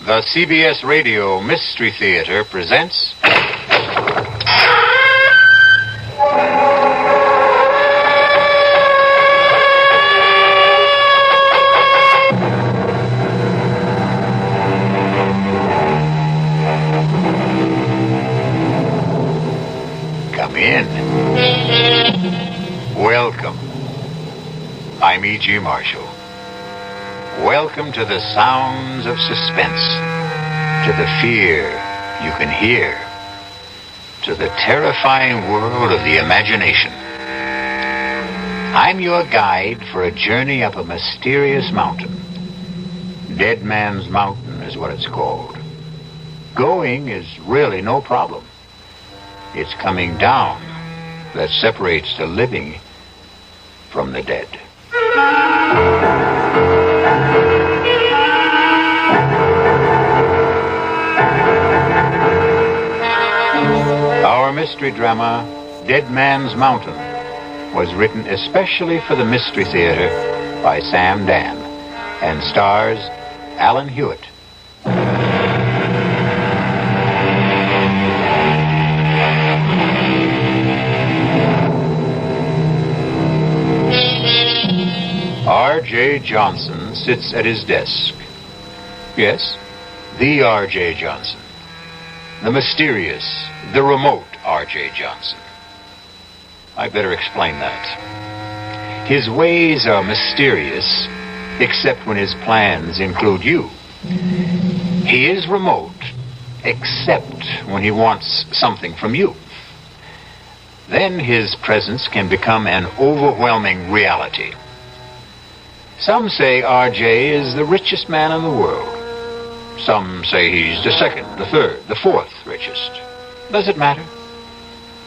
The CBS Radio Mystery Theater presents... Come in. Welcome. I'm E.G. Marshall. Welcome to the sounds of suspense, to the fear you can hear, to the terrifying world of the imagination. I'm your guide for a journey up a mysterious mountain. Dead Man's Mountain is what it's called. Going is really no problem. It's coming down that separates the living from the dead. Our mystery drama, Dead Man's Mountain, was written especially for the Mystery Theater by Sam Dan and stars Alan Hewitt. R.J. Johnson sits at his desk. Yes, the R.J. Johnson. The mysterious, the remote R.J. Johnson. I better explain that. His ways are mysterious, except when his plans include you. He is remote, except when he wants something from you. Then his presence can become an overwhelming reality. Some say R.J. is the richest man in the world. Some say he's the second, the third, the fourth richest. Does it matter?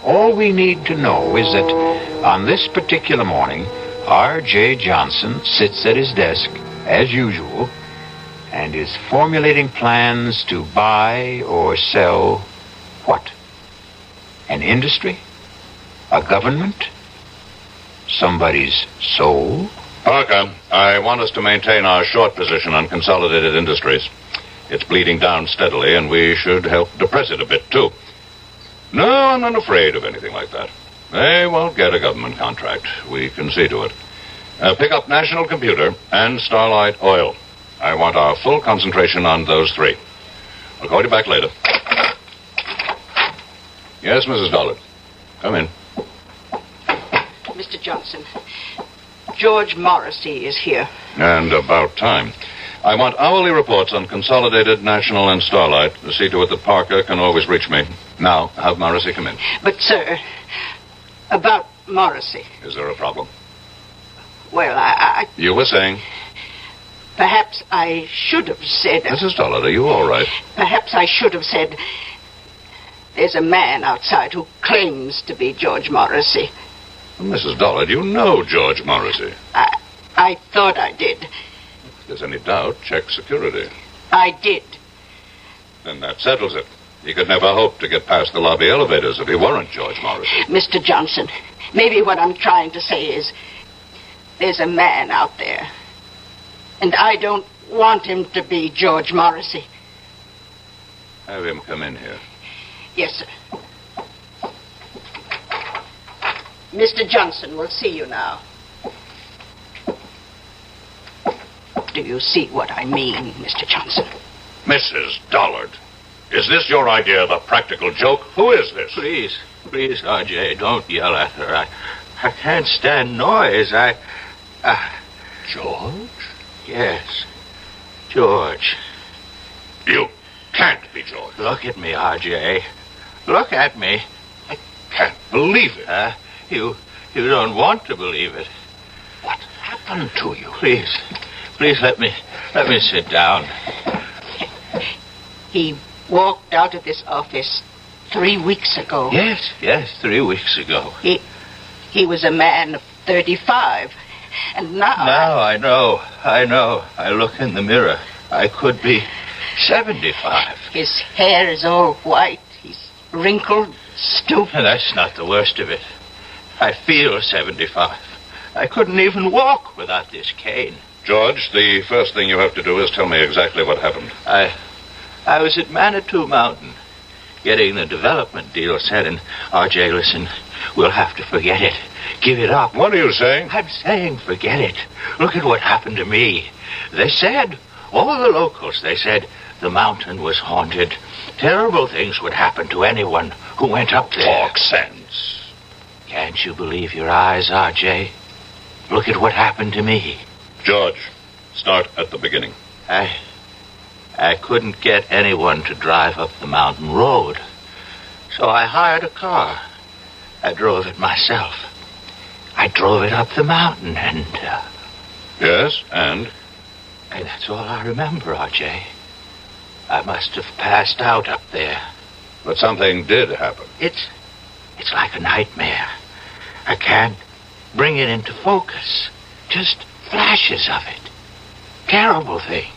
All we need to know is that on this particular morning, R.J. Johnson sits at his desk, as usual, and is formulating plans to buy or sell what? An industry? A government? Somebody's soul? Parker, I want us to maintain our short position on Consolidated Industries. It's bleeding down steadily, and we should help depress it a bit, too. No, I'm not afraid of anything like that. They won't get a government contract. We can see to it. Pick up National Computer and Starlight Oil. I want our full concentration on those three. I'll call you back later. Yes, Mrs. Dollard. Come in. Mr. Johnson, George Morrissey is here. And about time. I want hourly reports on Consolidated, National, and Starlight to see to it that Parker can always reach me. Now, have Morrissey come in. But, sir, about Morrissey. Is there a problem? Well, I... You were saying? Perhaps I should have said... Mrs. Dollard, are you all right? Perhaps I should have said... There's a man outside who claims to be George Morrissey. Mrs. Dollard, you know George Morrissey. I thought I did. If there's any doubt, check security. I did. Then that settles it. He could never hope to get past the lobby elevators if he weren't George Morrissey. Mr. Johnson, maybe what I'm trying to say is... There's a man out there. And I don't want him to be George Morrissey. Have him come in here. Yes, sir. Mr. Johnson will see you now. Do you see what I mean, Mr. Johnson? Mrs. Dollard, is this your idea of a practical joke? Who is this? Please, R.J., don't yell at her. I can't stand noise. George? Yes, George. You can't be George. Look at me, R.J. Look at me. I can't believe it. You don't want to believe it. What happened to you? Please let me sit down. He walked out of this office 3 weeks ago. Yes, 3 weeks ago. He was a man of 35, and now... Now I know. I look in the mirror. I could be 75. His hair is all white. He's wrinkled, stooped. That's not the worst of it. I feel 75. I couldn't even walk without this cane. George, the first thing you have to do is tell me exactly what happened. I was at Manitou Mountain, getting the development deal set, and R.J., listen, we'll have to forget it. Give it up. What are you saying? I'm saying forget it. Look at what happened to me. They said, all the locals, they said the mountain was haunted. Terrible things would happen to anyone who went up there. Talk sense. Can't you believe your eyes, R.J.? Look at what happened to me. George, start at the beginning. I couldn't get anyone to drive up the mountain road. So I hired a car. I drove it myself. I drove it up the mountain and... Yes, and? And that's all I remember, R.J. I must have passed out up there. But something did happen. It's like a nightmare. I can't bring it into focus. Just flashes of it. Terrible things.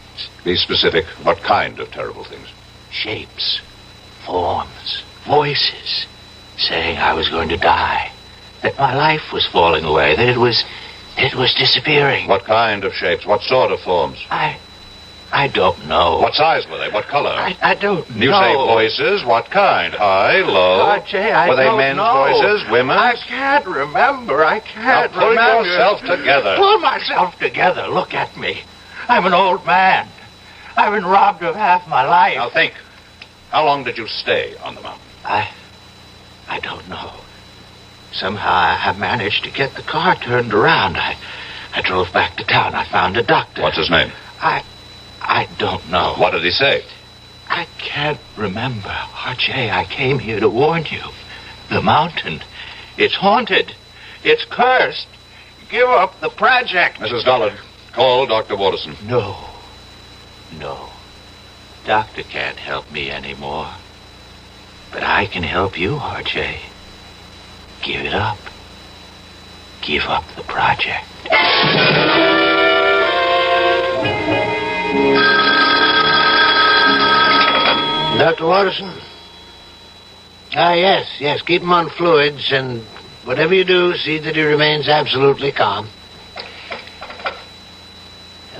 Be specific. What kind of terrible things? Shapes, forms, voices, saying I was going to die, that my life was falling away, that it was disappearing. What kind of shapes? What sort of forms? I don't know. What size were they? What color? I don't know. You say voices. What kind? High, low? R.J., I were they don't men's know. voices? Women's? I can't remember. I can't now pull remember. yourself together. Pull myself together. Look at me. I'm an old man. I've been robbed of half my life. Now think. How long did you stay on the mountain? I don't know. Somehow I managed to get the car turned around. I drove back to town. I found a doctor. What's his name? I don't know. What did he say? I can't remember. R.J., I came here to warn you. The mountain, it's haunted. It's cursed. Give up the project. Mrs. Dollard, call Dr. Waterson. No. Doctor can't help me anymore. But I can help you, R.J. Give it up. Give up the project. Dr. Waterson? Yes. Keep him on fluids, and whatever you do, see that he remains absolutely calm.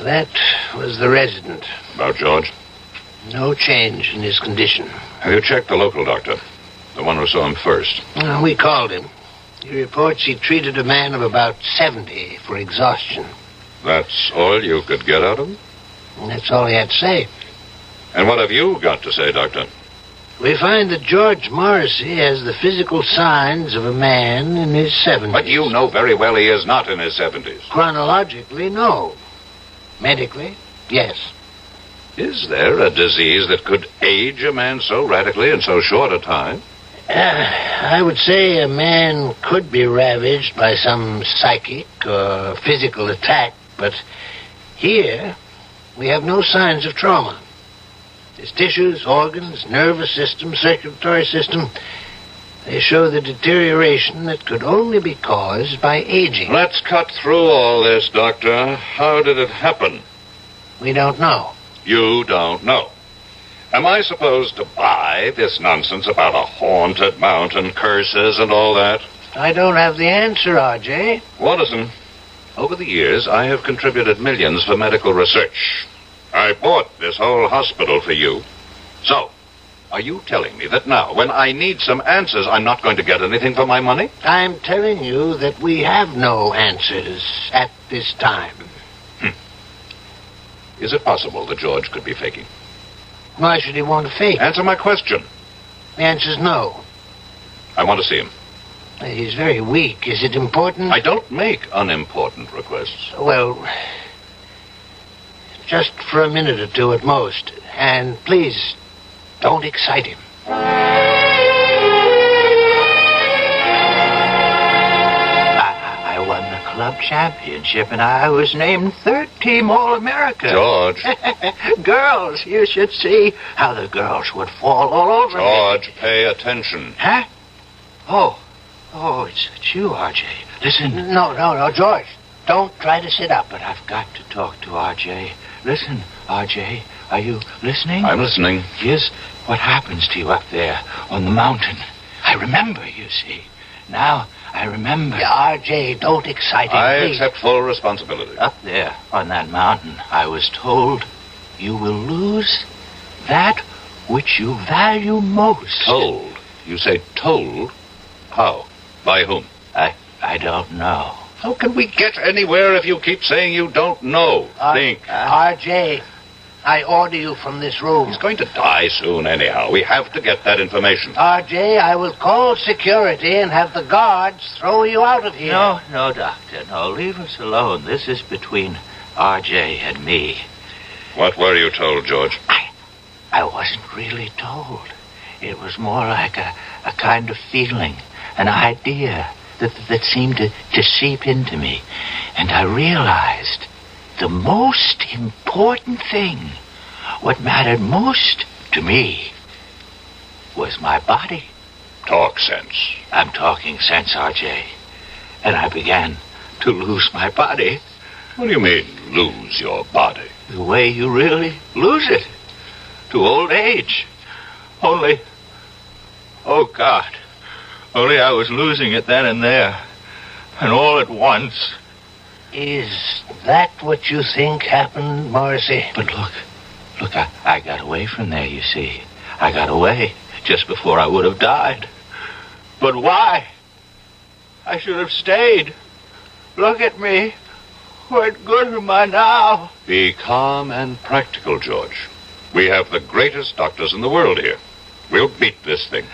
That was the resident. About George? No change in his condition. Have you checked the local doctor? The one who saw him first? We called him. He reports he treated a man of about 70 for exhaustion. That's all you could get out of him? And that's all he had to say. And what have you got to say, Doctor? We find that George Morrissey has the physical signs of a man in his 70s. But you know very well he is not in his 70s. Chronologically, no. Medically, yes. Is there a disease that could age a man so radically in so short a time? I would say a man could be ravaged by some psychic or physical attack, but here we have no signs of trauma. His tissues, organs, nervous system, circulatory system, they show the deterioration that could only be caused by aging. Let's cut through all this, Doctor. How did it happen? We don't know. You don't know. Am I supposed to buy this nonsense about a haunted mountain, curses, and all that? I don't have the answer, R.J. Watterson, over the years, I have contributed millions for medical research. I bought this whole hospital for you. So, are you telling me that now, when I need some answers, I'm not going to get anything for my money? I'm telling you that we have no answers at this time. Is it possible that George could be faking? Why should he want to fake? Answer my question. The answer's no. I want to see him. He's very weak. Is it important? I don't make unimportant requests. Well, just for a minute or two at most. And please, don't excite him. I won the club championship, and I was named third team All-America. George. Girls, you should see how the girls would fall all over me. George, pay attention. Huh? Oh, it's you, R.J. Listen. No, George. Don't try to sit up. But I've got to talk to R.J. Listen, R.J., are you listening? I'm listening. Here's what happens to you up there on the mountain. I remember, you see. Now, I remember. R.J., don't excite him, I please. accept full responsibility. Up there on that mountain, I was told you will lose that which you value most. Told? You say told? How? By whom? I don't know. How can we get anywhere if you keep saying you don't know? Think. R.J., I order you from this room. He's going to die soon anyhow. We have to get that information. R.J., I will call security and have the guards throw you out of here. No, Doctor. No, leave us alone. This is between R.J. and me. What were you told, George? I wasn't really told. It was more like a kind of feeling, an idea that seemed to seep into me. And I realized the most important thing, what mattered most to me, was my body. Talk sense. I'm talking sense, R.J. And I began to lose my body. What do you mean, lose your body? The way you really lose it. To old age. Only, oh God, only I was losing it then and there. And all at once. Is that what you think happened, Morrissey? But look, I got away from there, you see. I got away just before I would have died. But why? I should have stayed. Look at me. What good am I now? Be calm and practical, George. We have the greatest doctors in the world here. We'll beat this thing.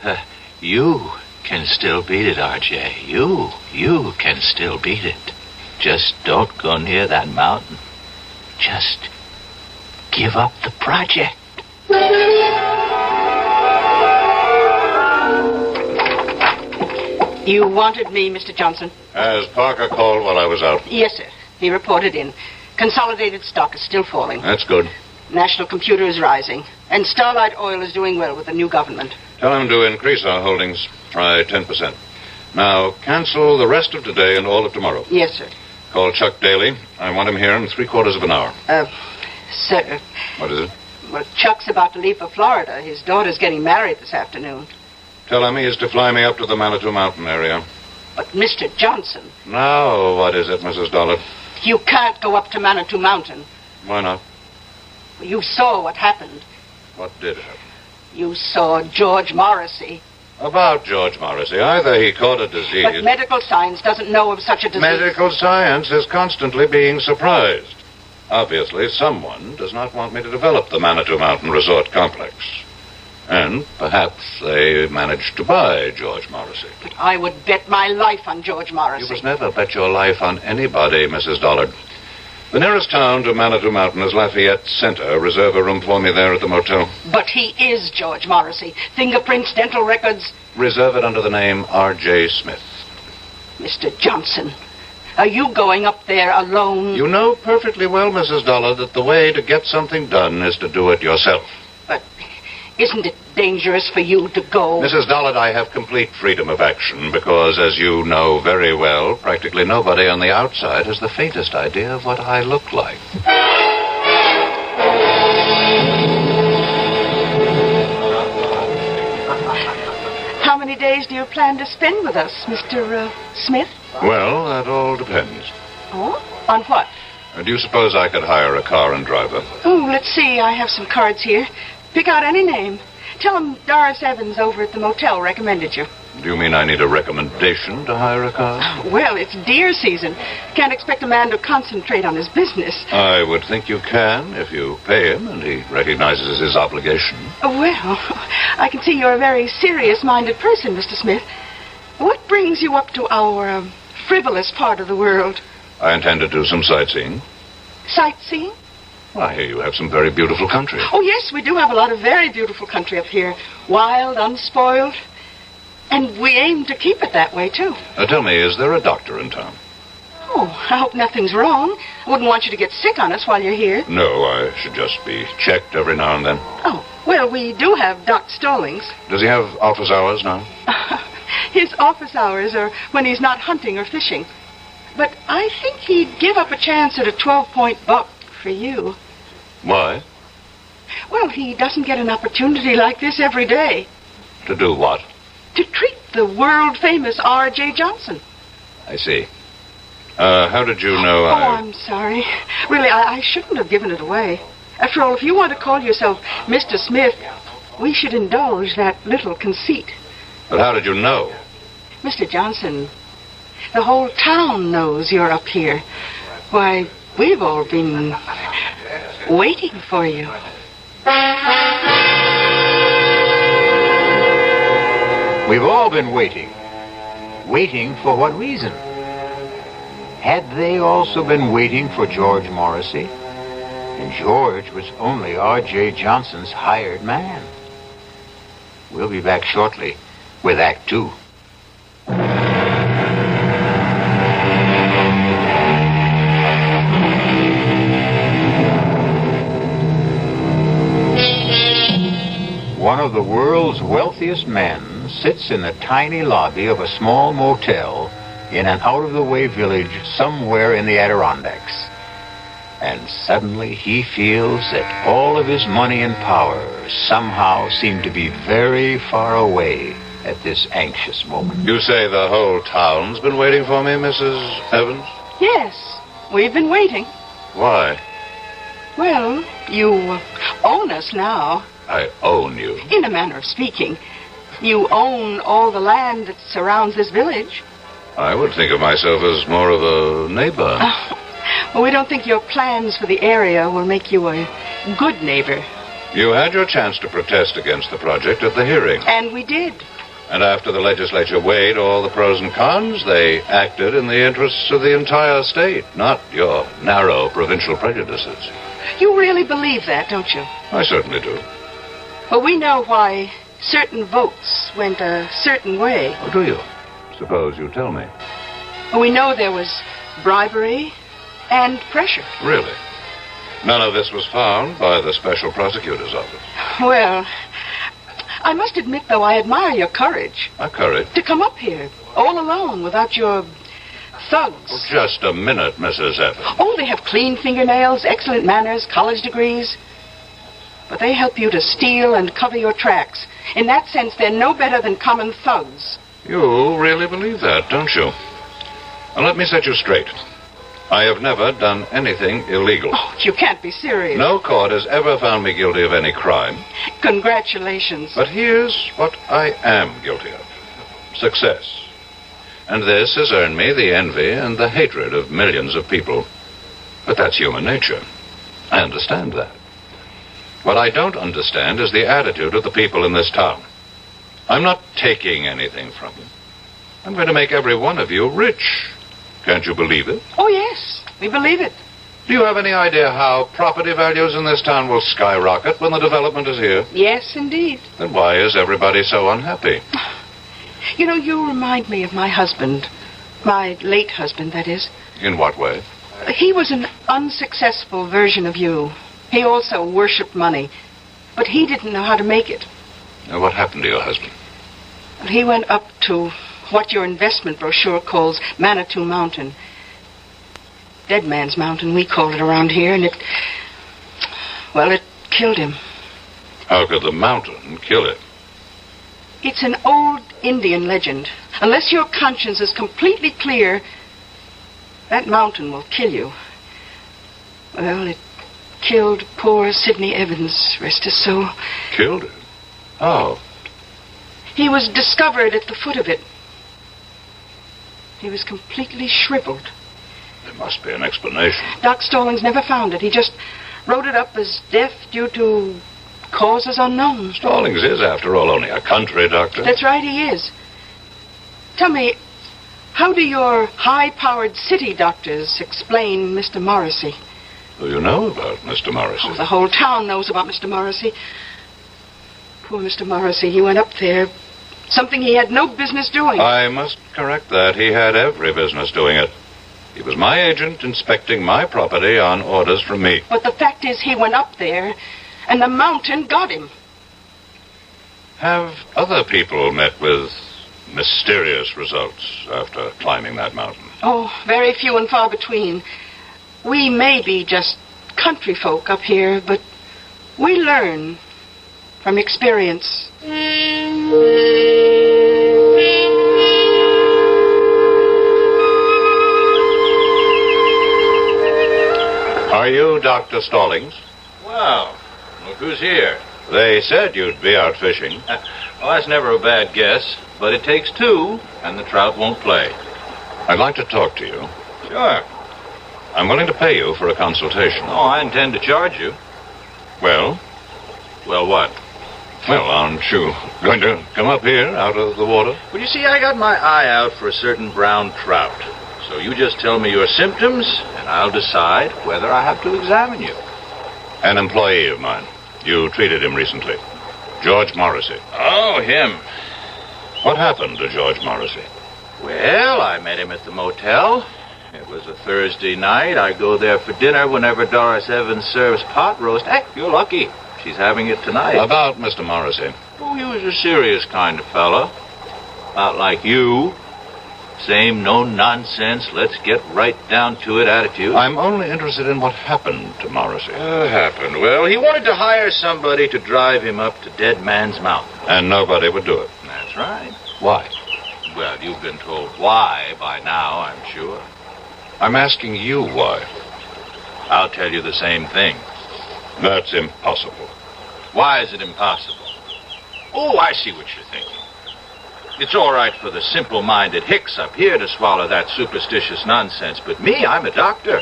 You can still beat it, R.J. You can still beat it. Just don't go near that mountain. Just give up the project. You wanted me, Mr. Johnson? Has Parker called while I was out? Yes, sir. He reported in. Consolidated stock is still falling. That's good. National Computer is rising. And Starlight Oil is doing well with the new government. Tell him to increase our holdings. Try 10%. Now, cancel the rest of today and all of tomorrow. Yes, sir. Call Chuck Daly. I want him here in 3/4 of an hour. Sir. What is it? Well, Chuck's about to leave for Florida. His daughter's getting married this afternoon. Tell him he is to fly me up to the Manitou Mountain area. But, Mr. Johnson... Now, what is it, Mrs. Dollard? You can't go up to Manitou Mountain. Why not? You saw what happened. What did happen? You saw George Morrissey. About George Morrissey. Either he caught a disease... But medical science doesn't know of such a disease. Medical science is constantly being surprised. Obviously, someone does not want me to develop the Manitou Mountain Resort Complex. And perhaps they managed to buy George Morrissey. But I would bet my life on George Morrissey. You must never bet your life on anybody, Mrs. Dollard. The nearest town to Manitou Mountain is Lafayette Center. Reserve a room for me there at the motel. But he is George Morrissey. Fingerprints, dental records. Reserve it under the name R.J. Smith. Mr. Johnson, are you going up there alone? You know perfectly well, Mrs. Dollard, that the way to get something done is to do it yourself. But isn't it dangerous for you to go? Mrs. Dollard, I have complete freedom of action because, as you know very well, practically nobody on the outside has the faintest idea of what I look like. How many days do you plan to spend with us, Mr. Smith? Well, that all depends. Oh? On what? Do you suppose I could hire a car and driver? Oh, let's see. I have some cards here. Pick out any name. Tell him Doris Evans over at the motel recommended you. Do you mean I need a recommendation to hire a car? Well, it's deer season. Can't expect a man to concentrate on his business. I would think you can if you pay him and he recognizes his obligation. Well, I can see you're a very serious-minded person, Mr. Smith. What brings you up to our frivolous part of the world? I intend to do some sightseeing. Sightseeing? Well, I hear you have some very beautiful country. Oh, yes, we do have a lot of very beautiful country up here. Wild, unspoiled. And we aim to keep it that way, too. Tell me, is there a doctor in town? Oh, I hope nothing's wrong. I wouldn't want you to get sick on us while you're here. No, I should just be checked every now and then. Oh, well, we do have Doc Stallings. Does he have office hours now? His office hours are when he's not hunting or fishing. But I think he'd give up a chance at a 12-point buck for you. Why? Well, he doesn't get an opportunity like this every day. To do what? To treat the world-famous R.J. Johnson. I see. How did you know Oh, I'm sorry. Really, I shouldn't have given it away. After all, if you want to call yourself Mr. Smith, we should indulge that little conceit. But how did you know? Mr. Johnson, the whole town knows you're up here. Why, we've all been waiting for you. We've all been waiting. Waiting for what reason? Had they also been waiting for George Morrissey? And George was only R.J. Johnson's hired man. We'll be back shortly with Act Two. One of the world's wealthiest men sits in the tiny lobby of a small motel in an out-of-the-way village somewhere in the Adirondacks. And suddenly he feels that all of his money and power somehow seem to be very far away at this anxious moment. You say the whole town's been waiting for me, Mrs. Evans? Yes, we've been waiting. Why? Well, you own us now. I own you. In a manner of speaking. You own all the land that surrounds this village. I would think of myself as more of a neighbor. Well, we don't think your plans for the area will make you a good neighbor. You had your chance to protest against the project at the hearing. And we did. And after the legislature weighed all the pros and cons, they acted in the interests of the entire state, not your narrow provincial prejudices. You really believe that, don't you? I certainly do. Well, we know why certain votes went a certain way. Oh, do you? Suppose you tell me. We know there was bribery and pressure. Really? None of this was found by the special prosecutor's office. Well, I must admit, though, I admire your courage. My courage? To come up here, all alone, without your thugs. Oh, just a minute, Mrs. Evans. Oh, they have clean fingernails, excellent manners, college degrees. But they help you to steal and cover your tracks. In that sense, they're no better than common thugs. You really believe that, don't you? Now, let me set you straight. I have never done anything illegal. Oh, you can't be serious. No court has ever found me guilty of any crime. Congratulations. But here's what I am guilty of. Success. And this has earned me the envy and the hatred of millions of people. But that's human nature. I understand that. What I don't understand is the attitude of the people in this town. I'm not taking anything from you. I'm going to make every one of you rich. Can't you believe it? Oh, yes, we believe it. Do you have any idea how property values in this town will skyrocket when the development is here? Yes, indeed. Then why is everybody so unhappy? You know, you remind me of my husband. My late husband, that is. In what way? He was an unsuccessful version of you. He also worshipped money. But he didn't know how to make it. Now, what happened to your husband? He went up to what your investment brochure calls Manitou Mountain. Dead Man's Mountain, we call it around here, and it killed him. How could the mountain kill him? It's an old Indian legend. Unless your conscience is completely clear, that mountain will kill you. Well, it killed poor Sidney Evans, rest his soul. Killed him? How? He was discovered at the foot of it. He was completely shriveled. There must be an explanation. Doc Stallings never found it. He just wrote it up as death due to causes unknown. Stallings is, after all, only a country doctor. That's right, he is. Tell me, how do your high-powered city doctors explain Mr. Morrissey? Do you know about Mr. Morrissey? Oh, the whole town knows about Mr. Morrissey. Poor Mr. Morrissey, he went up there. Something he had no business doing. I must correct that. He had every business doing it. He was my agent inspecting my property on orders from me. But the fact is, he went up there, and the mountain got him. Have other people met with mysterious results after climbing that mountain? Oh, very few and far between. We may be just country folk up here, but we learn from experience. Are you Dr. Stallings? Well, look who's here. They said you'd be out fishing. Well, that's never a bad guess, but it takes two, and the trout won't play. I'd like to talk to you. Sure. I'm willing to pay you for a consultation. Oh, I intend to charge you. Well? Well, what? Well, aren't you going to come up here out of the water? Well, you see, I got my eye out for a certain brown trout. So you just tell me your symptoms, and I'll decide whether I have to examine you. An employee of mine. You treated him recently. George Morrissey. Oh, him. What happened to George Morrissey? Well, I met him at the motel. It was a Thursday night. I go there for dinner whenever Doris Evans serves pot roast. Hey, you're lucky. She's having it tonight. About Mr. Morrissey. Oh, he was a serious kind of fellow. Not like you. Same no-nonsense, let's get right down to it attitude. I'm only interested in what happened to Morrissey. Happened? Well, he wanted to hire somebody to drive him up to Dead Man's Mountain. And nobody would do it. That's right. Why? Well, you've been told why by now, I'm sure. I'm asking you why. I'll tell you the same thing. That's impossible. Why is it impossible? Oh, I see what you're thinking. It's all right for the simple-minded hicks up here to swallow that superstitious nonsense, but me, I'm a doctor.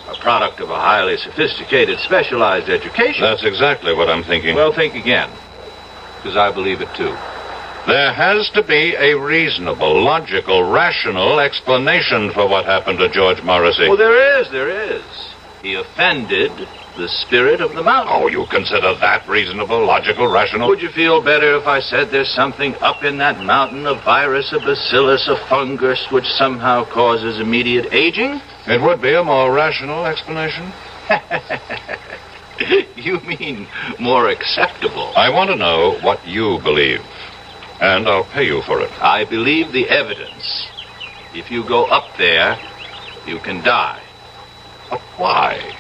A product of a highly sophisticated, specialized education. That's exactly what I'm thinking. Well, think again, because I believe it too. There has to be a reasonable, logical, rational explanation for what happened to George Morrissey. Well, there is. He offended the spirit of the mountain. Oh, you consider that reasonable, logical, rational? Would you feel better if I said there's something up in that mountain, a virus, a bacillus, a fungus, which somehow causes immediate aging? It would be a more rational explanation. You mean more acceptable? I want to know what you believe, and I'll pay you for it. I believe the evidence. If you go up there, you can die. But why?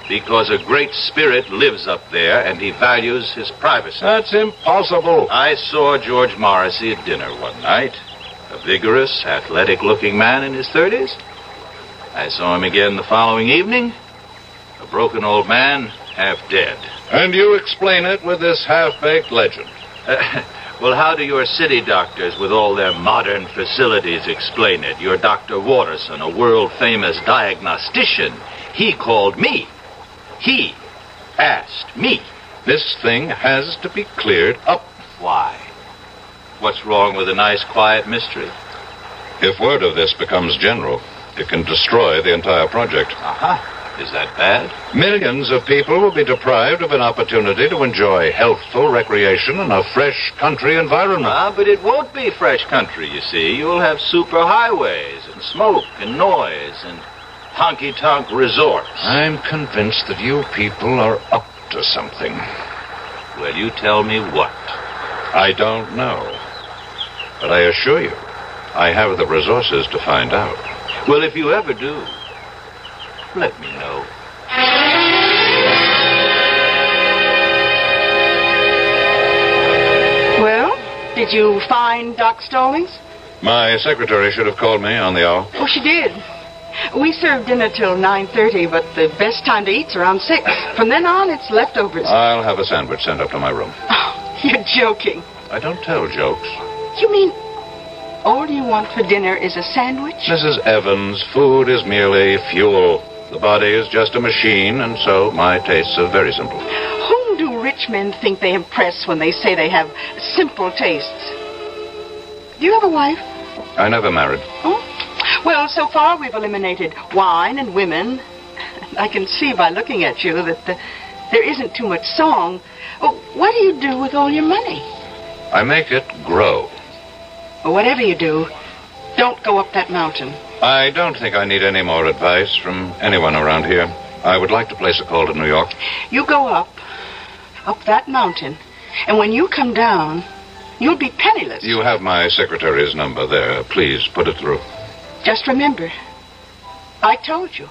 Because a great spirit lives up there, and he values his privacy. That's impossible. I saw George Morrissey at dinner one night. A vigorous, athletic-looking man in his 30s. I saw him again the following evening. A broken old man, half dead. And you explain it with this half-baked legend. Well, how do your city doctors with all their modern facilities explain it? Your Dr. Watterson, a world-famous diagnostician, he called me. He asked me. This thing has to be cleared up. Why? What's wrong with a nice, quiet mystery? If word of this becomes general, it can destroy the entire project. Is that bad? Millions of people will be deprived of an opportunity to enjoy healthful recreation in a fresh country environment. But it won't be fresh country, you see. You'll have superhighways and smoke and noise and honky-tonk resorts. I'm convinced that you people are up to something. Well, you tell me what? I don't know. But I assure you, I have the resources to find out. Well, if you ever do, let me know. Well, did you find Doc Stallings? My secretary should have called me on the hour. Oh, she did. We serve dinner till 9:30, but the best time to eat's around 6. From then on, it's leftovers. I'll have a sandwich sent up to my room. Oh, you're joking. I don't tell jokes. You mean all you want for dinner is a sandwich? Mrs. Evans, food is merely fuel. The body is just a machine, and so my tastes are very simple. Whom do rich men think they impress when they say they have simple tastes? Do you have a wife? I never married. Oh? Well, so far we've eliminated wine and women. I can see by looking at you that there isn't too much song. Oh, what do you do with all your money? I make it grow. Well, whatever you do, don't go up that mountain. I don't think I need any more advice from anyone around here. I would like to place a call to New York. You go up that mountain, and when you come down, you'll be penniless. You have my secretary's number there. Please put it through. Just remember, I told you.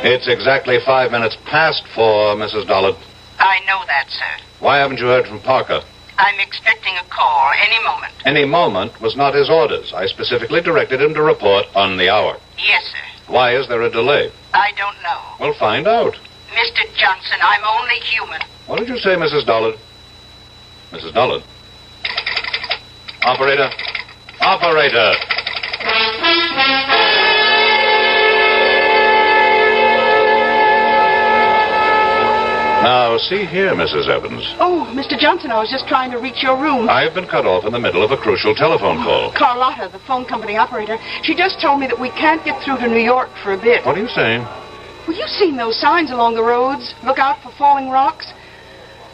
It's exactly 5 minutes past 4, Mrs. Dollard. I know that, sir. Why haven't you heard from Parker? I'm expecting a call any moment. Any moment was not his orders. I specifically directed him to report on the hour. Yes, sir. Why is there a delay? I don't know. We'll find out. Mr. Johnson, I'm only human. What did you say, Mrs. Dollard? Mrs. Dollard? Operator? Operator! Now, see here, Mrs. Evans. Oh, Mr. Johnson, I was just trying to reach your room. I've been cut off in the middle of a crucial telephone call. Carlotta, the phone company operator, she just told me that we can't get through to New York for a bit. What are you saying? Well, you've seen those signs along the roads. Look out for falling rocks.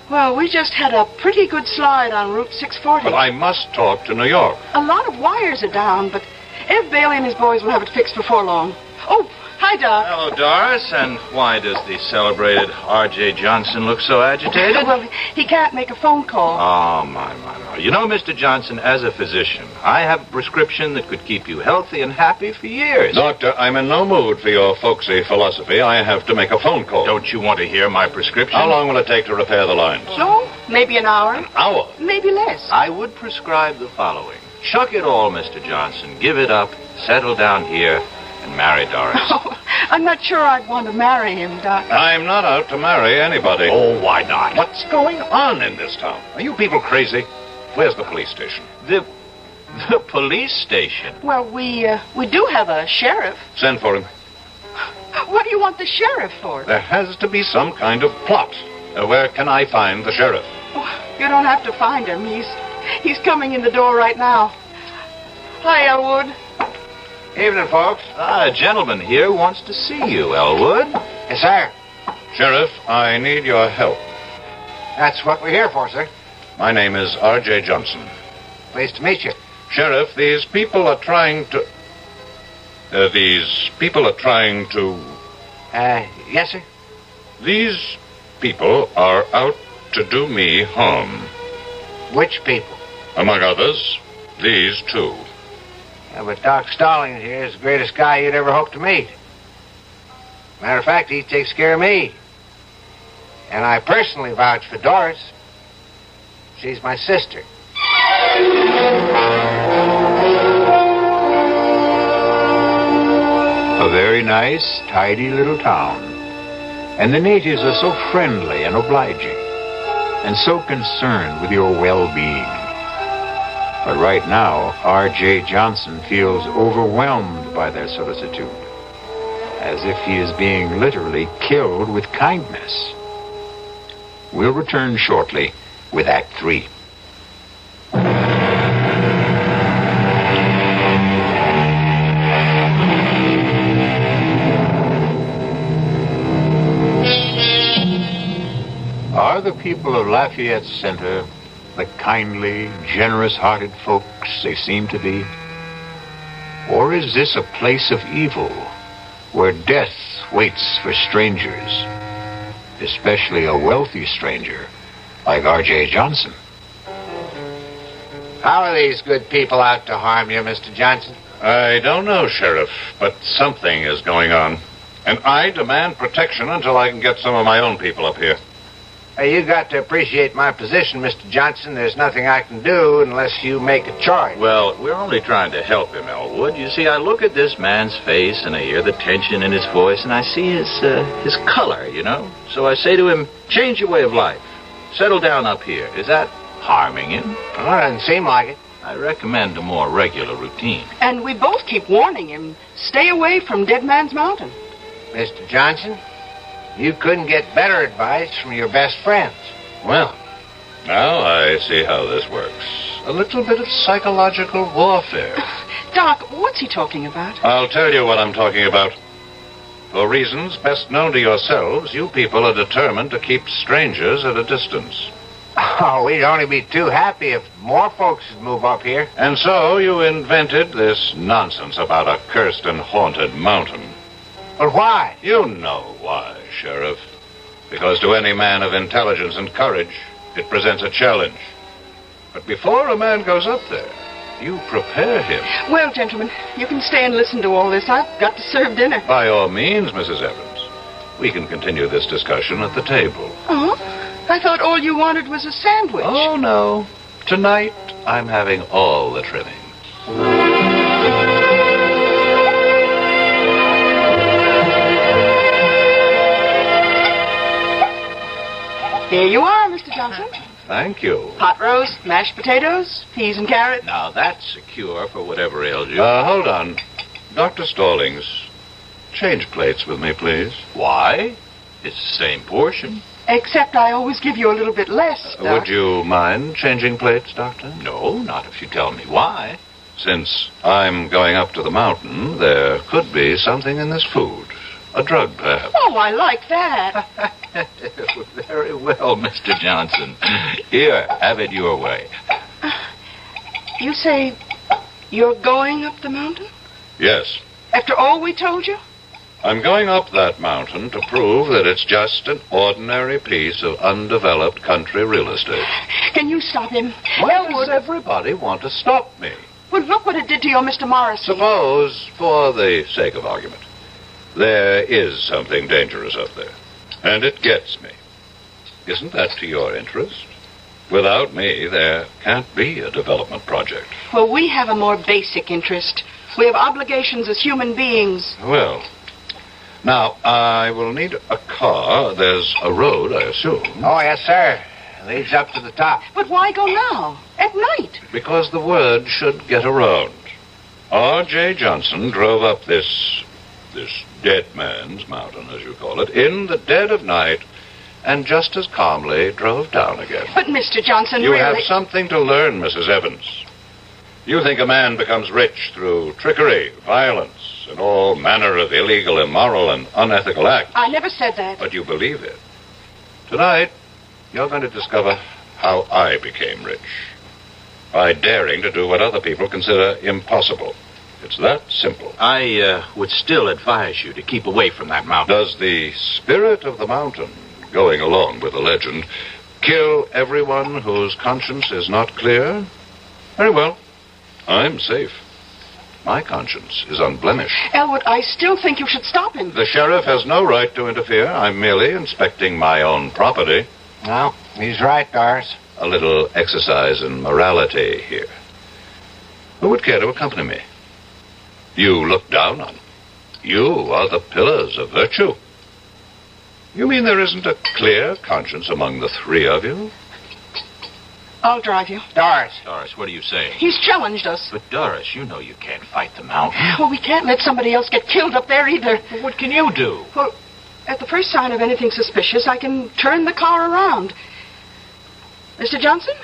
Well, we just had a pretty good slide on Route 640. But I must talk to New York. A lot of wires are down, but Ed Bailey and his boys will have it fixed before long. Oh, hi, Doc. Hello, Doris. And why does the celebrated R.J. Johnson look so agitated? Well, he can't make a phone call. Oh, my. You know, Mr. Johnson, as a physician, I have a prescription that could keep you healthy and happy for years. Doctor, I'm in no mood for your folksy philosophy. I have to make a phone call. Don't you want to hear my prescription? How long will it take to repair the lines? Oh, maybe an hour. An hour? Maybe less. I would prescribe the following. Chuck it all, Mr. Johnson. Give it up, settle down here, and marry Doris. Oh, I'm not sure I'd want to marry him, Doc. I'm not out to marry anybody. Oh, why not? What's going on in this town? Are you people crazy? Where's the police station? The police station? Well, we do have a sheriff. Send for him. What do you want the sheriff for? There has to be some kind of plot. Where can I find the sheriff? Oh, you don't have to find him. He's coming in the door right now. Hi, Elwood. Evening, folks. A gentleman here wants to see you, Elwood. Yes, sir. Sheriff, I need your help. That's what we're here for, sir. My name is R.J. Johnson. Pleased to meet you. Sheriff, these people are trying to... Yes, sir? These people are out to do me harm. Which people? Among others, these two. Yeah, but Doc Stallings here is the greatest guy you'd ever hope to meet. Matter of fact, he takes care of me. And I personally vouch for Doris. She's my sister. A very nice, tidy little town. And the natives are so friendly and obliging, and so concerned with your well-being. But right now, R.J. Johnson feels overwhelmed by their solicitude, as if he is being literally killed with kindness. We'll return shortly with Act 3. Are the people of Lafayette Center the kindly, generous-hearted folks they seem to be? Or is this a place of evil where death waits for strangers, especially a wealthy stranger like R.J. Johnson? How are these good people out to harm you, Mr. Johnson? I don't know, Sheriff, but something is going on. And I demand protection until I can get some of my own people up here. You got to appreciate my position, Mr. Johnson. There's nothing I can do unless you make a charge. Well, we're only trying to help him, Elwood. You see, I look at this man's face, and I hear the tension in his voice, and I see his color, you know? So I say to him, change your way of life. Settle down up here. Is that harming him? Well, it doesn't seem like it. I recommend a more regular routine. And we both keep warning him, stay away from Dead Man's Mountain. Mr. Johnson, you couldn't get better advice from your best friends. Well, now I see how this works. A little bit of psychological warfare. Doc, what's he talking about? I'll tell you what I'm talking about. For reasons best known to yourselves, you people are determined to keep strangers at a distance. Oh, we'd only be too happy if more folks would move up here. And so you invented this nonsense about a cursed and haunted mountain. But why? You know why, Sheriff. Because to any man of intelligence and courage, it presents a challenge. But before a man goes up there, you prepare him. Well, gentlemen, you can stay and listen to all this. I've got to serve dinner. By all means, Mrs. Evans. We can continue this discussion at the table. Oh? I thought all you wanted was a sandwich. Oh, no. Tonight, I'm having all the trimmings. Here you are, Mr. Johnson. Thank you. Pot roast, mashed potatoes, peas and carrots. Now, that's a cure for whatever ails you. Hold on. Dr. Stallings, change plates with me, please. Why? It's the same portion. Except I always give you a little bit less, Doc. Would you mind changing plates, Doctor? No, not if you tell me why. Since I'm going up to the mountain, there could be something in this food. A drug, perhaps. Oh, I like that. Very well, Mr. Johnson. Here, have it your way. You say you're going up the mountain? Yes. After all we told you? I'm going up that mountain to prove that it's just an ordinary piece of undeveloped country real estate. Can you stop him? Why does everybody want to stop me? Well, look what it did to your Mr. Morrissey. Suppose, for the sake of argument, there is something dangerous up there, and it gets me. Isn't that to your interest? Without me, there can't be a development project. Well, we have a more basic interest. We have obligations as human beings. Well, now, I will need a car. There's a road, I assume. Oh, yes, sir. Leads up to the top. But why go now? At night? Because the word should get around. R.J. Johnson drove up this dead man's mountain, as you call it, in the dead of night, and just as calmly drove down again. But, Mr. Johnson, You really... have something to learn, Mrs. Evans. You think a man becomes rich through trickery, violence, and all manner of illegal, immoral, and unethical acts. I never said that. But you believe it. Tonight, you're going to discover how I became rich. By daring to do what other people consider impossible. It's that simple. I would still advise you to keep away from that mountain. Does the spirit of the mountain, going along with the legend, kill everyone whose conscience is not clear? Very well. I'm safe. My conscience is unblemished. Elwood, I still think you should stop him. The sheriff has no right to interfere. I'm merely inspecting my own property. Well, he's right, Doris. A little exercise in morality here. Who would care to accompany me? You look down on. You are the pillars of virtue. You mean there isn't a clear conscience among the three of you? I'll drive you. Doris. Doris, what are you saying? He's challenged us. But, Doris, you know you can't fight the mountain. Well, we can't let somebody else get killed up there either. Well, what can you do? Well, at the first sign of anything suspicious, I can turn the car around. Mr. Johnson,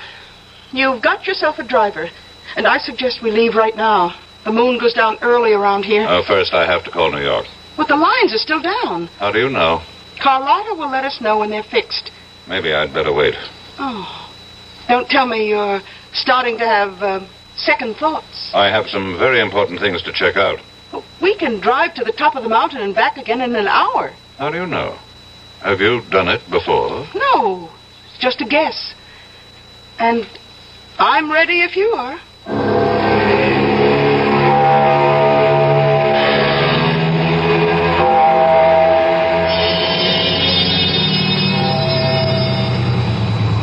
you've got yourself a driver, and I suggest we leave right now. The moon goes down early around here. First I have to call New York. But the lines are still down. How do you know? Carlotta will let us know when they're fixed. Maybe I'd better wait. Oh, don't tell me you're starting to have second thoughts. I have some very important things to check out. Well, we can drive to the top of the mountain and back again in an hour. How do you know? Have you done it before? No, it's just a guess. And I'm ready if you are.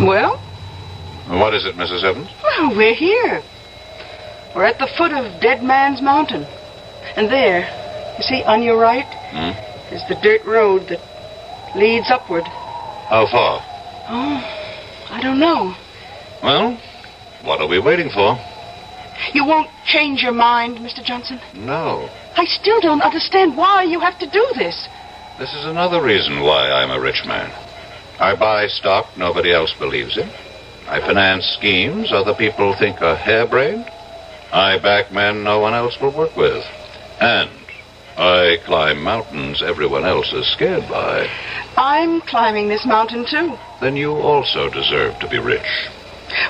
Well? What is it, Mrs. Evans? Well, we're here. We're at the foot of Dead Man's Mountain. And there, you see, on your right, is the dirt road that leads upward. How far? Oh, I don't know. Well, what are we waiting for? You won't change your mind, Mr. Johnson? No. I still don't understand why you have to do this. This is another reason why I'm a rich man. I buy stock nobody else believes in. I finance schemes other people think are harebrained. I back men no one else will work with. And I climb mountains everyone else is scared by. I'm climbing this mountain, too. Then you also deserve to be rich.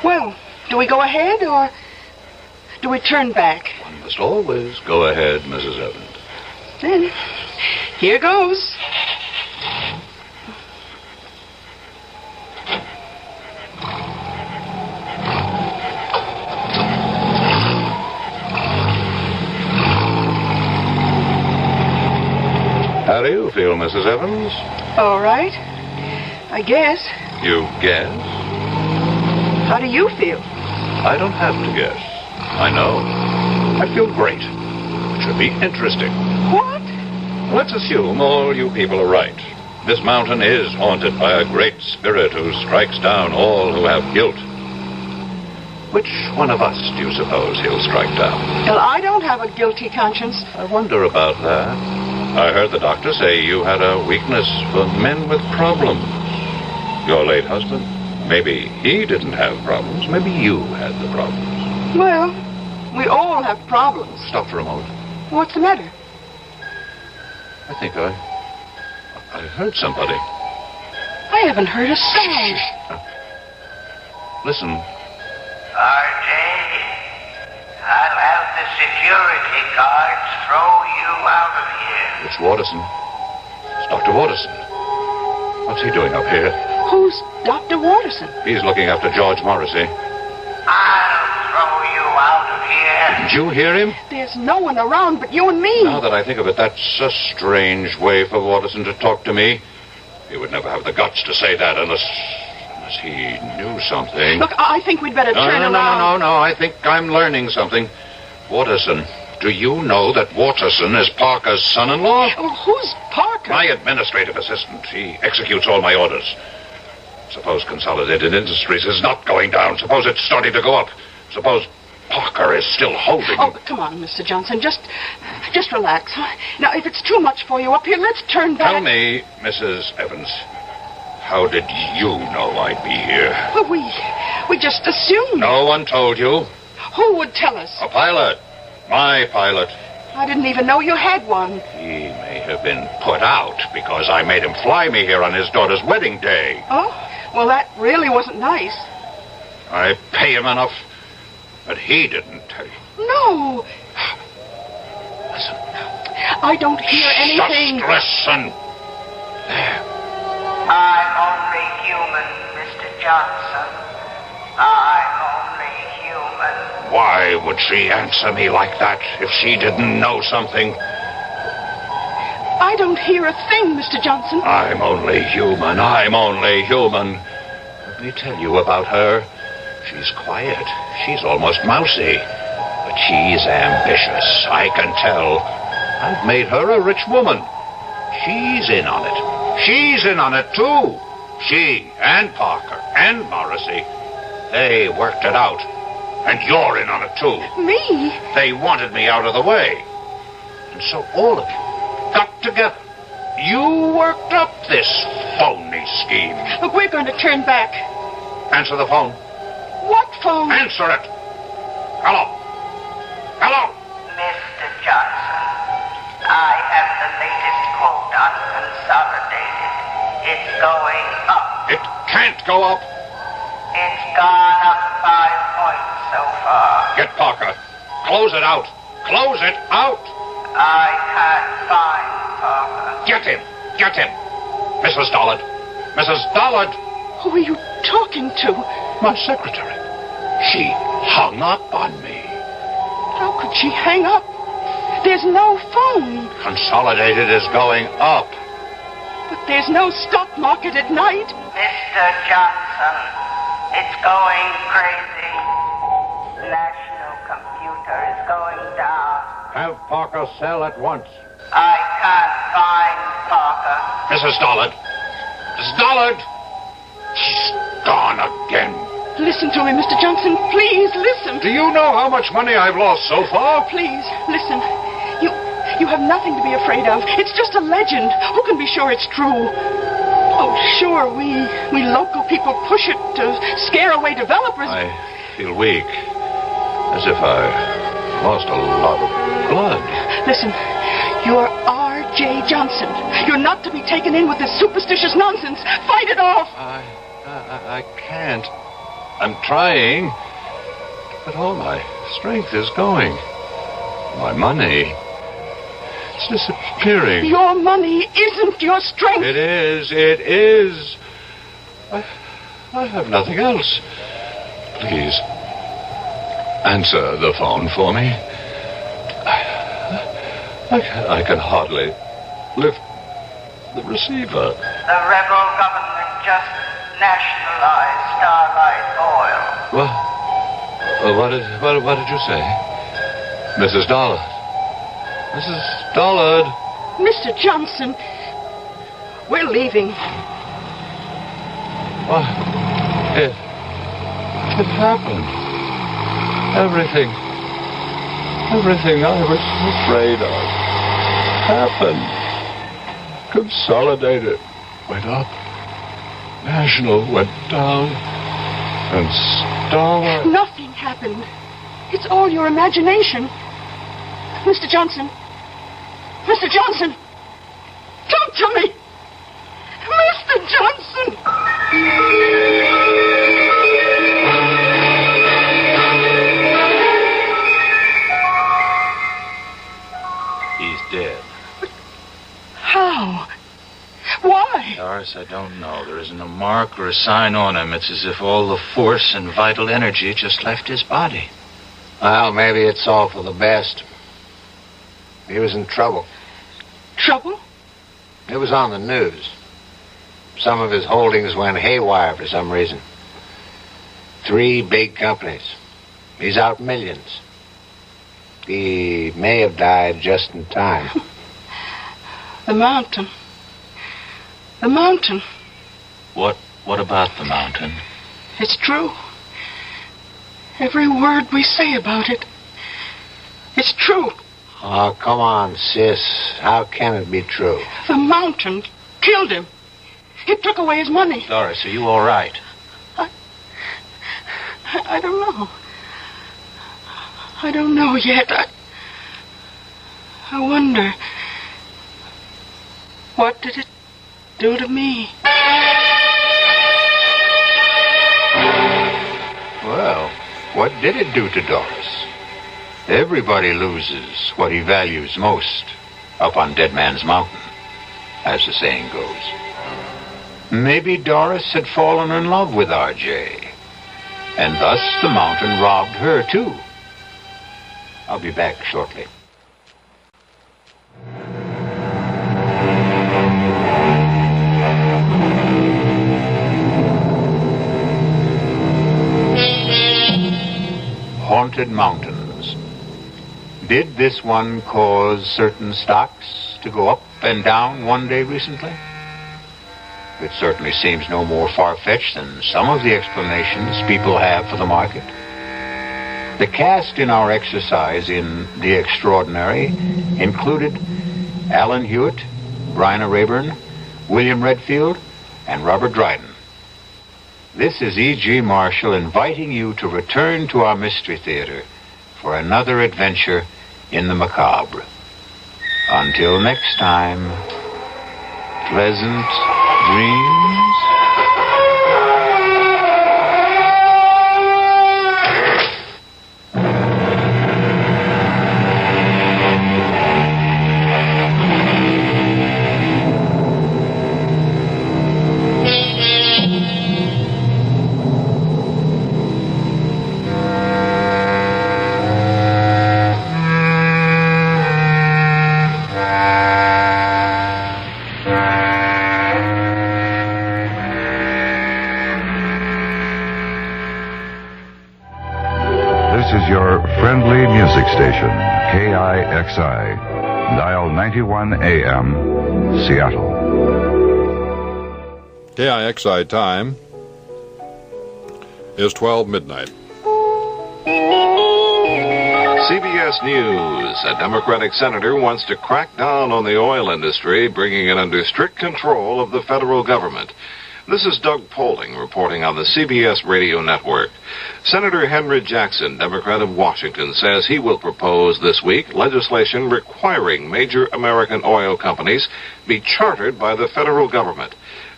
Well, do we go ahead or do we turn back? One must always go ahead, Mrs. Evans. Then, here goes. How do you feel, Mrs. Evans? All right. I guess. You guess? How do you feel? I don't have to guess. I know. I feel great. It should be interesting. What? Let's assume all you people are right. This mountain is haunted by a great spirit who strikes down all who have guilt. Which one of us do you suppose he'll strike down? Well, I don't have a guilty conscience. I wonder about that. I heard the doctor say you had a weakness for men with problems. Your late husband, maybe he didn't have problems. Maybe you had the problems. Well, we all have problems. Stop for a moment. What's the matter? I think I heard somebody. I haven't heard a sound. Listen. RJ, I'll have the security guards throw you out of here. It's Watterson. It's Dr. Watterson. What's he doing up here? Who's Dr. Watterson? He's looking after George Morrissey. I'll throw you out of here. Did you hear him? There's no one around but you and me. Now that I think of it, that's a strange way for Watterson to talk to me. He would never have the guts to say that unless he knew something. Look, I think we'd better turn around. No. I think I'm learning something. Watterson, do you know that Watterson is Parker's son-in-law? Well, who's Parker? My administrative assistant. He executes all my orders. Suppose Consolidated Industries is not going down. Suppose it's starting to go up. Suppose Parker is still holding. Oh, come on, Mr. Johnson. Just relax. Huh? Now, if it's too much for you up here, let's turn back. Tell me, Mrs. Evans, how did you know I'd be here? Well, we just assumed. No one told you. Who would tell us? A pilot. My pilot. I didn't even know you had one. He may have been put out because I made him fly me here on his daughter's wedding day. Oh, well, that really wasn't nice. I pay him enough, but he didn't tell you. No. Listen. I don't hear anything. Just listen. There. I'm only human, Mr. Johnson. I'm only human. Why would she answer me like that if she didn't know something? I don't hear a thing, Mr. Johnson. I'm only human. Let me tell you about her. She's quiet. She's almost mousy. But she's ambitious, I can tell. I've made her a rich woman. She's in on it. She's in on it, too. She and Parker and Morrissey, they worked it out. And you're in on it, too. Me? They wanted me out of the way. And so all of you got together. You worked up this phony scheme. Look, we're going to turn back. Answer the phone. What phone? Answer it. Hello. Hello. Mr. Johnson, I have the latest quote on Consolidated. It's going up. It can't go up. It's gone up 5 points so far. Get Parker. Close it out. Close it out. I can't find Parker. Get him. Get him. Mrs. Dollard. Mrs. Dollard. Who are you talking to? My secretary. She hung up on me. How could she hang up? There's no phone. Consolidated is going up. But there's no stock market at night. Mr. Johnson, it's going crazy. National computer is going down. Have Parker sell at once. I can't find Parker. Mrs. Dollard. Mrs. Dollard. She's gone again. Listen to me, Mr. Johnson. Please, listen. Do you know how much money I've lost so far? Please, listen. You have nothing to be afraid of. It's just a legend. Who can be sure it's true? Oh, sure, we local people push it to scare away developers. I feel weak. As if I lost a lot of blood. Listen, you're R.J. Johnson. You're not to be taken in with this superstitious nonsense. Fight it off. I can't. I'm trying. But all my strength is going. My money. It's disappearing. Your money isn't your strength. It is. I have nothing else. Please, answer the phone for me. I can hardly lift the receiver. The rebel government just nationalized Starlight Oil. What did you say? Mrs. Dollard. Mrs. Dollard. Mr. Johnson, We're leaving. What? It happened. Everything I was afraid of happened. Consolidated went up. National went down. And Starlight... Nothing happened. It's all your imagination. Mr. Johnson. Mr. Johnson. Talk to me. Mr. Johnson. He's dead. How? Why? Doris, I don't know. There isn't a mark or a sign on him. It's as if all the force and vital energy just left his body. Well, maybe it's all for the best. He was in trouble. Trouble? It was on the news. Some of his holdings went haywire for some reason. 3 big companies. He's out millions. He may have died just in time. The mountain. The mountain. What about the mountain? It's true. Every word we say about it. It's true. Oh, come on, sis. How can it be true? The mountain killed him. It took away his money. Doris, are you all right? I don't know. I don't know yet. I wonder. What did it do to me? Well, what did it do to Doris? Everybody loses what he values most up on Dead Man's Mountain, as the saying goes. Maybe Doris had fallen in love with R.J., and thus the mountain robbed her, too. I'll be back shortly. Haunted mountains. Did this one cause certain stocks to go up and down one day recently? It certainly seems no more far-fetched than some of the explanations people have for the market. The cast in our exercise in The Extraordinary included Alan Hewitt, Bryna Rayburn, William Redfield, and Robert Dryden. This is E.G. Marshall inviting you to return to our Mystery Theater for another adventure in the macabre. Until next time, pleasant dreams. Friendly music station, KIXI, dial 91 AM, Seattle. KIXI time is 12 midnight. CBS News. A Democratic senator wants to crack down on the oil industry, bringing it under strict control of the federal government. This is Doug Poling reporting on the CBS radio network. Senator Henry Jackson, Democrat of Washington, says he will propose this week legislation requiring major American oil companies be chartered by the federal government.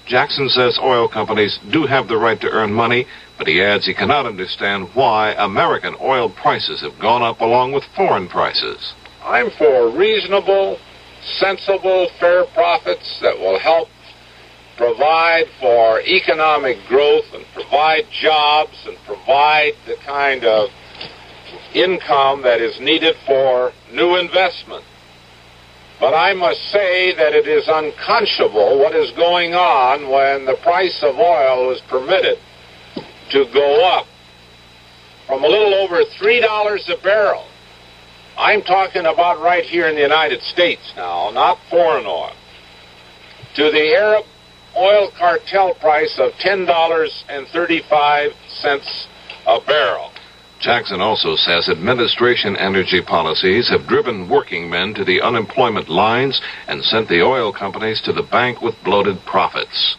Jackson says oil companies do have the right to earn money, but he adds he cannot understand why American oil prices have gone up along with foreign prices. I'm for reasonable, sensible, fair profits that will help provide for economic growth and provide jobs and provide the kind of income that is needed for new investment. But I must say that it is unconscionable what is going on when the price of oil is permitted to go up from a little over $3 a barrel. I'm talking about right here in the United States now, not foreign oil, to the Arab oil cartel price of $10.35 a barrel. Jackson also says administration energy policies have driven working men to the unemployment lines and sent the oil companies to the bank with bloated profits.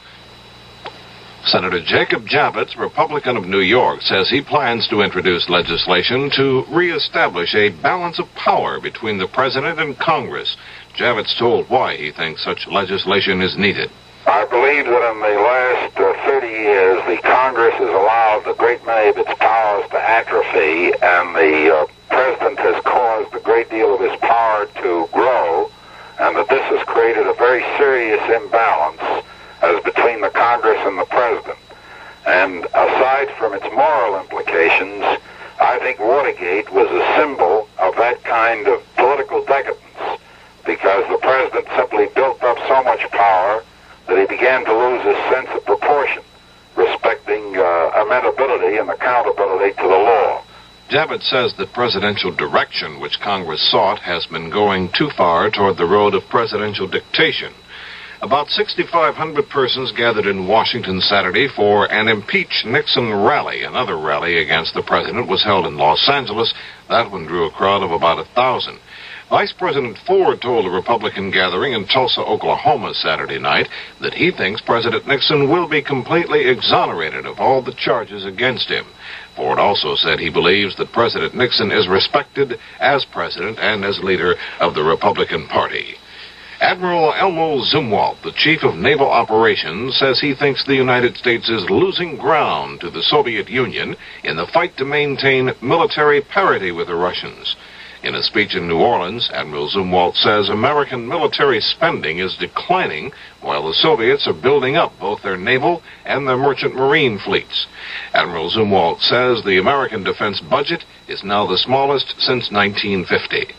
Senator Jacob Javits, Republican of New York, says he plans to introduce legislation to reestablish a balance of power between the president and Congress. Javits told why he thinks such legislation is needed. I believe that in the last 30 years, the Congress has allowed a great many of its powers to atrophy, and the president has caused a great deal of his power to grow, and that this has created a very serious imbalance as between the Congress and the president. And aside from its moral implications, I think Watergate was a symbol of that kind of political decadence, because the president simply built up so much power that he began to lose his sense of proportion, respecting amenability and accountability to the law. Javits says that presidential direction, which Congress sought, has been going too far toward the road of presidential dictation. About 6,500 persons gathered in Washington Saturday for an Impeach Nixon rally. Another rally against the president was held in Los Angeles. That one drew a crowd of about 1,000. Vice President Ford told a Republican gathering in Tulsa, Oklahoma Saturday night that he thinks President Nixon will be completely exonerated of all the charges against him. Ford also said he believes that President Nixon is respected as president and as leader of the Republican Party. Admiral Elmo Zumwalt, the chief of naval operations, says he thinks the United States is losing ground to the Soviet Union in the fight to maintain military parity with the Russians. In a speech in New Orleans, Admiral Zumwalt says American military spending is declining while the Soviets are building up both their naval and their merchant marine fleets. Admiral Zumwalt says the American defense budget is now the smallest since 1950.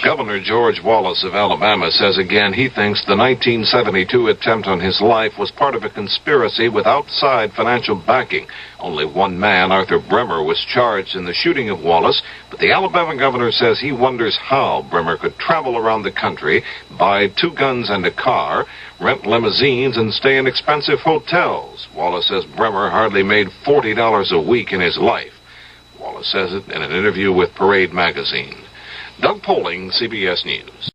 Governor George Wallace of Alabama says again he thinks the 1972 attempt on his life was part of a conspiracy with outside financial backing. Only one man, Arthur Bremer, was charged in the shooting of Wallace, but the Alabama governor says he wonders how Bremer could travel around the country, buy 2 guns and a car, rent limousines, and stay in expensive hotels. Wallace says Bremer hardly made $40 a week in his life. Wallace says it in an interview with Parade magazine. Doug Poling, CBS News.